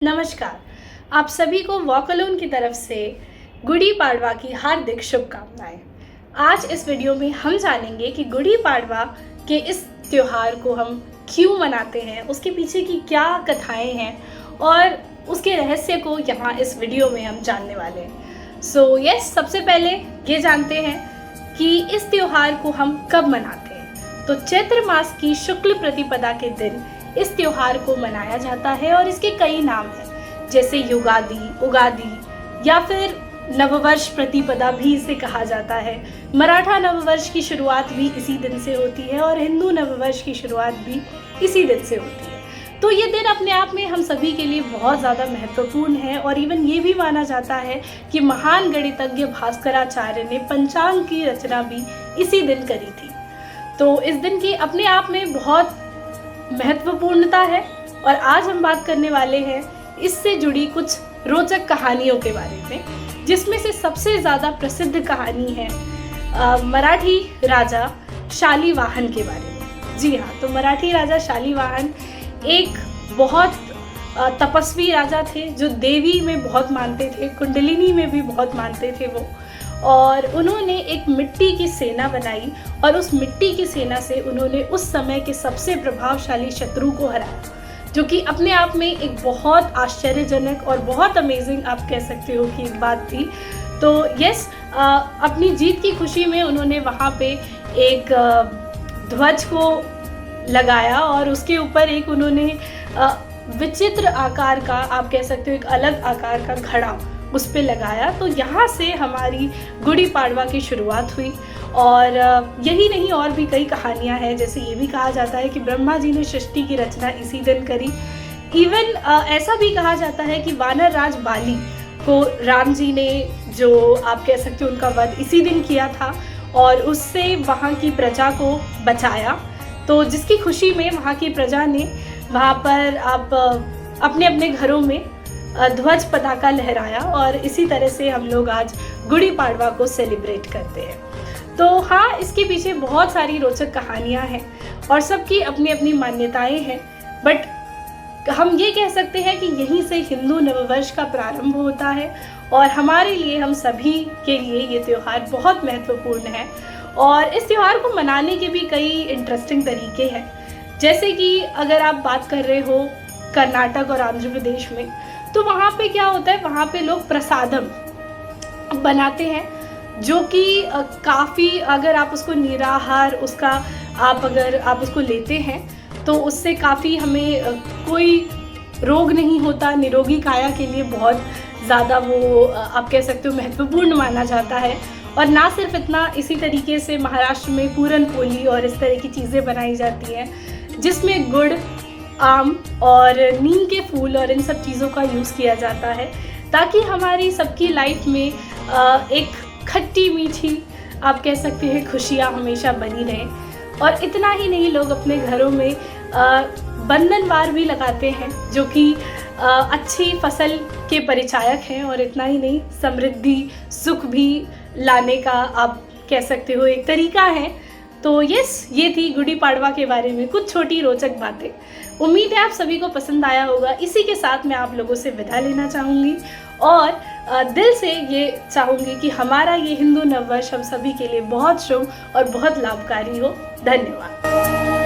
नमस्कार। आप सभी को वॉक अलोन की तरफ से गुड़ी पाड़वा की हार्दिक शुभकामनाएं। आज इस वीडियो में हम जानेंगे कि गुड़ी पाड़वा के इस त्योहार को हम क्यों मनाते हैं, उसके पीछे की क्या कथाएं हैं और उसके रहस्य को यहाँ इस वीडियो में हम जानने वाले हैं। सबसे पहले ये जानते हैं कि इस त्योहार को हम कब मनाते हैं। तो चैत्र मास की शुक्ल प्रतिपदा के दिन इस त्योहार को मनाया जाता है और इसके कई नाम हैं, जैसे युगादि, उगादि या फिर नववर्ष प्रतिपदा भी इसे कहा जाता है। मराठा नववर्ष की शुरुआत भी इसी दिन से होती है और हिंदू नववर्ष की शुरुआत भी इसी दिन से होती है। तो ये दिन अपने आप में हम सभी के लिए बहुत ज़्यादा महत्वपूर्ण है और इवन ये भी माना जाता है कि महान गणितज्ञ भास्कराचार्य ने पंचांग की रचना भी इसी दिन करी थी। तो इस दिन की अपने आप में बहुत महत्वपूर्णता है और आज हम बात करने वाले हैं इससे जुड़ी कुछ रोचक कहानियों के बारे में, जिसमें से सबसे ज़्यादा प्रसिद्ध कहानी है मराठी राजा शालिवाहन के बारे में। जी हाँ, तो मराठी राजा शालिवाहन एक बहुत तपस्वी राजा थे जो देवी में बहुत मानते थे, कुंडलिनी में भी बहुत मानते थे वो। और उन्होंने एक मिट्टी की सेना बनाई और उस मिट्टी की सेना से उन्होंने उस समय के सबसे प्रभावशाली शत्रु को हराया, जो कि अपने आप में एक बहुत आश्चर्यजनक और बहुत अमेजिंग आप कह सकते हो कि एक बात थी। तो अपनी जीत की खुशी में उन्होंने वहाँ पे एक ध्वज को लगाया और उसके ऊपर एक उन्होंने विचित्र आकार का, आप कह सकते हो एक अलग आकार का घड़ा उस पे लगाया। तो यहाँ से हमारी गुड़ी पाड़वा की शुरुआत हुई। और यही नहीं, और भी कई कहानियाँ हैं, जैसे ये भी कहा जाता है कि ब्रह्मा जी ने सृष्टि की रचना इसी दिन करी। इवन ऐसा भी कहा जाता है कि वानर राज बाली को राम जी ने, जो आप कह सकते हो उनका वध इसी दिन किया था और उससे वहाँ की प्रजा को बचाया। तो जिसकी खुशी में वहाँ की प्रजा ने वहाँ पर आप अपने अपने घरों में ध्वज पताका लहराया और इसी तरह से हम लोग आज गुड़ी पाड़वा को सेलिब्रेट करते हैं। तो हाँ, इसके पीछे बहुत सारी रोचक कहानियाँ हैं और सबकी अपनी अपनी मान्यताएं हैं, बट हम ये कह सकते हैं कि यहीं से हिंदू नववर्ष का प्रारंभ होता है और हमारे लिए, हम सभी के लिए ये त्यौहार बहुत महत्वपूर्ण है। और इस त्यौहार को मनाने के भी कई इंटरेस्टिंग तरीके हैं, जैसे कि अगर आप बात कर रहे हो कर्नाटक और आंध्र प्रदेश में, तो वहाँ पे क्या होता है, वहाँ पे लोग प्रसादम बनाते हैं, जो कि काफ़ी, अगर आप उसको निराहार उसका अगर आप उसको लेते हैं तो उससे काफ़ी हमें कोई रोग नहीं होता, निरोगी काया के लिए बहुत ज़्यादा वो आप कह सकते हो महत्वपूर्ण माना जाता है। और ना सिर्फ इतना, इसी तरीके से महाराष्ट्र में पूरन पोली और इस तरह की चीज़ें बनाई जाती हैं, जिसमें गुड़, आम और नीम के फूल और इन सब चीज़ों का यूज़ किया जाता है, ताकि हमारी सबकी लाइफ में एक खट्टी मीठी, आप कह सकते हैं, खुशियाँ हमेशा बनी रहें। और इतना ही नहीं, लोग अपने घरों में बंधनवार भी लगाते हैं, जो कि अच्छी फसल के परिचायक हैं। और इतना ही नहीं, समृद्धि, सुख भी लाने का आप कह सकते हो एक तरीका है। तो ये थी गुड़ी पाड़वा के बारे में कुछ छोटी रोचक बातें। उम्मीद है आप सभी को पसंद आया होगा। इसी के साथ मैं आप लोगों से विदा लेना चाहूँगी और दिल से ये चाहूँगी कि हमारा ये हिंदू नववर्ष हम सभी के लिए बहुत शुभ और बहुत लाभकारी हो। धन्यवाद।